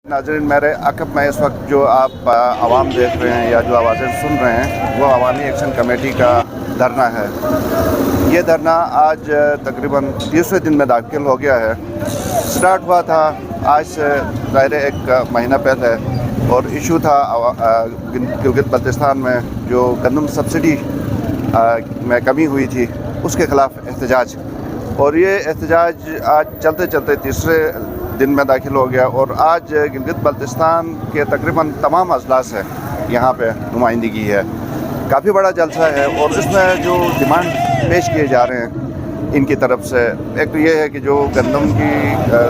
नाज़रीन, मेरे अकब में इस वक्त जो आप आवाम देख रहे हैं या जो आवाज़ें सुन रहे हैं वो अवामी एक्शन कमेटी का धरना है। ये धरना आज तकरीबन 30वें दिन में दाखिल हो गया है। स्टार्ट हुआ था आज से ज़ाहिर एक महीना पहले और इशू था गिलगित बल्तिस्तान में जो गंदम सब्सिडी में कमी हुई थी उसके ख़िलाफ़ एहतजाज, और ये एहतजाज आज चलते चलते तीसरे दिन में दाखिल हो गया और आज गिलगित बल्तिस्तान के तकरीबन तमाम अजला से यहाँ पे नुमाइंदगी है। काफ़ी बड़ा जलसा है और इसमें जो डिमांड पेश किए जा रहे हैं इनकी तरफ से, एक तो ये है कि जो गंदम की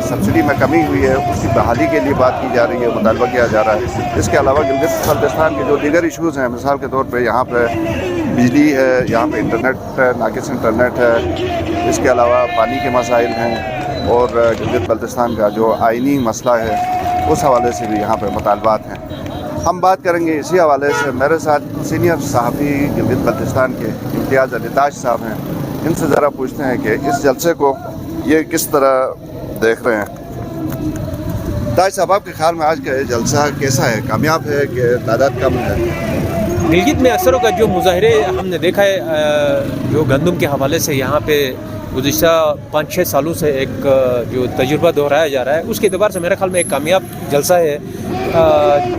सब्सिडी में कमी हुई है उसकी बहाली के लिए बात की जा रही है, मुतालबा किया जा रहा है। इसके अलावा गिलगित बल्तिस्तान के जो दीगर इशूज़ हैं, मिसाल के तौर पे यहाँ पे बिजली है, यहाँ पे इंटरनेट नाकिस इंटरनेट है, इसके अलावा पानी के मसाइल हैं और गिलगित बल्तिस्तान का जो आइनी मसला है उस हवाले से भी यहाँ पे मुतालबात हैं। हम बात करेंगे इसी हवाले से। मेरे साथ सीनियर सहाफ़ी गिलगित बल्तिस्तान के इम्तियाज़ अली ताज साहब हैं, इनसे ज़रा पूछते हैं कि इस जलसे को ये किस तरह देख रहे हैं। ताज साहब, आपके ख्याल में आज का ये जलसा कैसा है, कामयाब है कि तादाद कम है? गिलगित में अक्सरों का जो मुजाहरे हमने देखा है जो गंदम के हवाले से यहाँ पे गुज़िश्ता 5-6 सालों से एक जो तजुर्बा दोहराया जा रहा है, उसके एतबार से मेरे ख्याल में एक कामयाब जलसा है।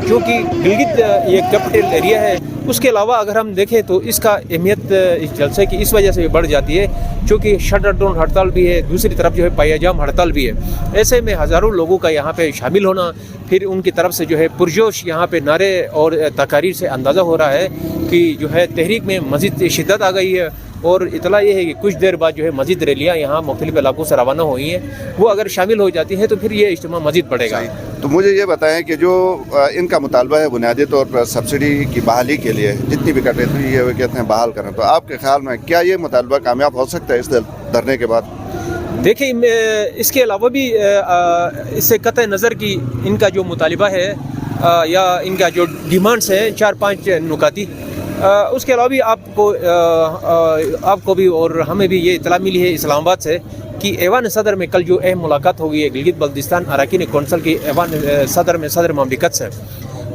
जो कि गिलगित ये कैपिटल एरिया है, उसके अलावा अगर हम देखें तो इसका अहमियत इस जलसे की इस वजह से बढ़ जाती है क्योंकि शटर डाउन हड़ताल भी है, दूसरी तरफ जो है पायाजाम हड़ताल भी है। ऐसे में हज़ारों लोगों का यहाँ पे शामिल होना, फिर उनकी तरफ से जो है पुरजोश यहाँ पे नारे और तकारीर से अंदाज़ा हो रहा है कि जो है तहरीक में मज़ीद शिद्दत आ गई है। और इतला ये है कि कुछ देर बाद जो है मज़ीद रैलियाँ यहाँ मुख्तलिफ़ इलाकों से रवाना हुई हैं, वो अगर शामिल हो जाती हैं तो फिर ये इज्तिमा मज़ीद बढ़ेगा। तो मुझे ये बताएं कि जो इनका मुतालबा है बुनियादी तौर पर सब्सिडी की बहाली के लिए, जितनी भी कटौती है वो कहते हैं बहाल करें, तो आपके ख्याल में क्या ये मुतालबा कामयाब हो सकता है इस धरने के बाद? देखिए, इसके अलावा भी इससे कतई नज़र की इनका जो मुतालबा है या इनका जो डिमांड्स हैं 4-5 नुकाती, उसके अलावा भी आपको भी और हमें भी ये इतला मिली है इस्लामाबाद से कि ऐवान सदर में कल जो अहम मुलाकात होगी है गिलगित बल्तिस्तान अरकान कौंसल की ऐवान सदर में सदर ममलिकत से।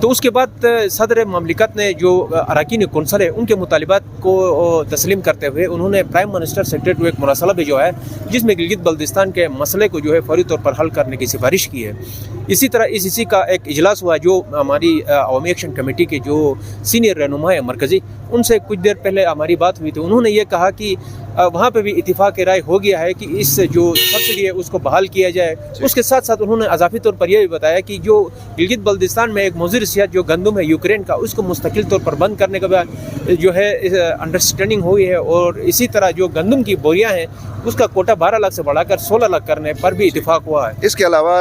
तो उसके बाद सदर ममलिकत ने जो अरकान कौंसल है उनके मुतालिबात को तस्लीम करते हुए उन्होंने प्राइम मिनिस्टर सेक्रेटरी को एक मुरसला भेजा है जिसमें गिलगित बल्तिस्तान के मसले को जो है फौरी तौर पर हल करने की सिफारिश की है। इसी तरह इसी का एक इजलास हुआ जो हमारी अवामी एक्शन कमेटी के जो सीनियर रहनुमा है मरकज़ी, उनसे कुछ देर पहले हमारी बात हुई थी। उन्होंने ये कहा कि वहाँ पे भी इत्तिफाक राय हो गया है कि इस जो सब्सिडी है उसको बहाल किया जाए। उसके साथ साथ उन्होंने अजाफी तौर पर यह भी बताया कि जो गिलगित बल्तिस्तान में एक मुज़र सियाहत जो गंदम है यूक्रेन का, उसको मुस्तकिल तौर पर बंद करने का जो है अंडरस्टैंडिंग हुई है। और इसी तरह जो गंदम की बोरियाँ हैं उसका कोटा 12 लाख से बढ़ाकर 16 लाख करने पर भी इत्तिफाक हुआ है। इसके अलावा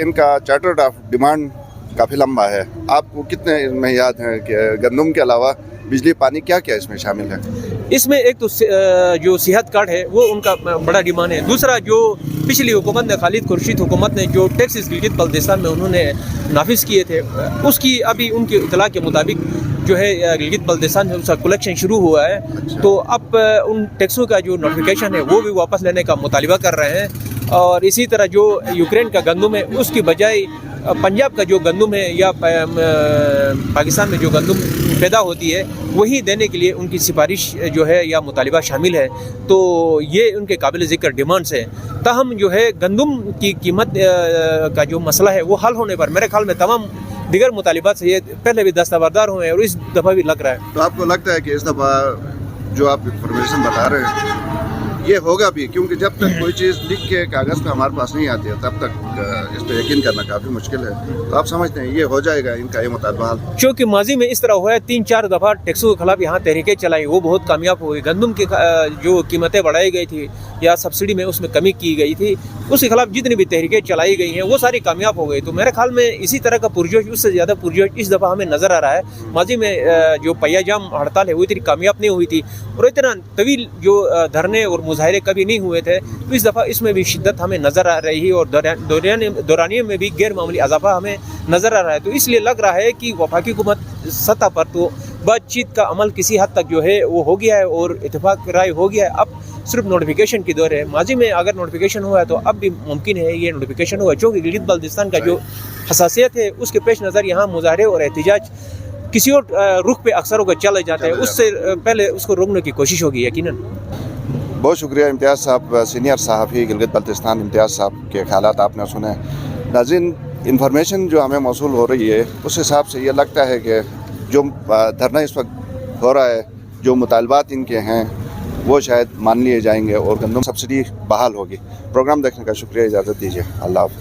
इनका चार्टर ऑफ डिमांड काफ़ी लंबा है। आपको कितने में याद है कि गंदम के अलावा बिजली पानी क्या क्या इसमें शामिल है? इसमें एक तो जो सेहत कार्ड है वो उनका बड़ा डिमांड है। दूसरा जो पिछली हुकूमत ने, खालिद खुर्शीद हुकूमत ने जो टैक्सेस गिलगित बल्तिस्तान में उन्होंने नाफिज किए थे, उसकी अभी उनकी इतला के मुताबिक जो है गिलगित बल्तिस्तान से उसका कलेक्शन शुरू हुआ है। तो अब उन टैक्सों का जो नोटिफिकेशन है वो भी वापस लेने का मुतालिबा कर रहे हैं। और इसी तरह जो यूक्रेन का गंदम है उसकी बजाय पंजाब का जो गंदम है या पाकिस्तान में जो गंदम पैदा होती है वही देने के लिए उनकी सिफारिश जो है या मुतालिबा शामिल है। तो ये उनके काबिल ज़िक्र डिमांड्स हैं। ताहम जो है गंदम की कीमत का जो मसला है वो हल होने पर मेरे ख्याल में तमाम दिगर मुतालिबात से ये पहले भी दस्तबरदार हुए हैं और इस दफ़ा भी लग रहा है। तो आपको लगता है कि इस दफ़ा जो आप इंफॉर्मेशन बता रहे हैं ये होगा भी, क्योंकि जब तक कोई चीज़ लिख के कागज़ पे हमारे पास नहीं आती है तब तक इस पर यकीन करना काफ़ी मुश्किल है। तो आप समझते हैं ये हो जाएगा इनका ये मुतालबा? क्योंकि माजी में इस तरह हुआ है, 3-4 दफ़ा टैक्सों के खिलाफ यहाँ तहरीकें चलाई, वो बहुत कामयाब हुई। गंदम की जो कीमतें बढ़ाई गई थी या सब्सिडी में उसमें कमी की गई थी, उसके खिलाफ जितनी भी तहरीकें चलाई गई हैं वो सारी कामयाब हो गई। तो मेरे ख्याल में इसी तरह का पुरजोश, उससे ज़्यादा पुरजोश इस दफ़ा हमें नज़र आ रहा है। माजी में जो पैयाजाम हड़ताल है वो इतनी कामयाब नहीं हुई थी और इतना तवील जो धरने और मुजाहरे कभी नहीं हुए थे, तो इस दफ़ा इसमें भी शिद्दत हमें नज़र आ रही है और दौरानिये में भी गैर मामूली इजाफा हमें नज़र आ रहा है। तो इसलिए लग रहा है कि वफाकी हुकूमत सतह पर तो बातचीत का अमल किसी हद तक जो है वो हो गया है और इत्तेफाक राय हो गया है। अब सिर्फ नोटिफिकेशन की दौर है। माजी में अगर नोटिफिकेशन हुआ है तो अब भी मुमकिन है ये नोटिफिकेशन हुआ, चूँकि गिलगित बल्तिस्तान का जो हसासियत है उसके पेश नज़र यहाँ मुजाहरे और एहतजाज किसी और रुख पे अक्सर होकर चला जाता है, उससे पहले उसको रोकने की कोशिश होगी यकीनन। बहुत शुक्रिया इम्तियाज़ साहब, सीनियर सहाफ़ी गिलगित बल्तिस्तान इम्तियाज़ साहब के ख्यालात आपने सुने। नाज़रीन, इन्फॉर्मेशन जो हमें मौसूल हो रही है उस हिसाब से ये लगता है कि जो धरना इस वक्त हो रहा है, जो मुतालबात इनके हैं वो शायद मान लिए जाएंगे और गंदम सब्सिडी बहाल होगी। प्रोग्राम देखने का शुक्रिया, इजाज़त दीजिए, अल्लाह हाफ़िज़।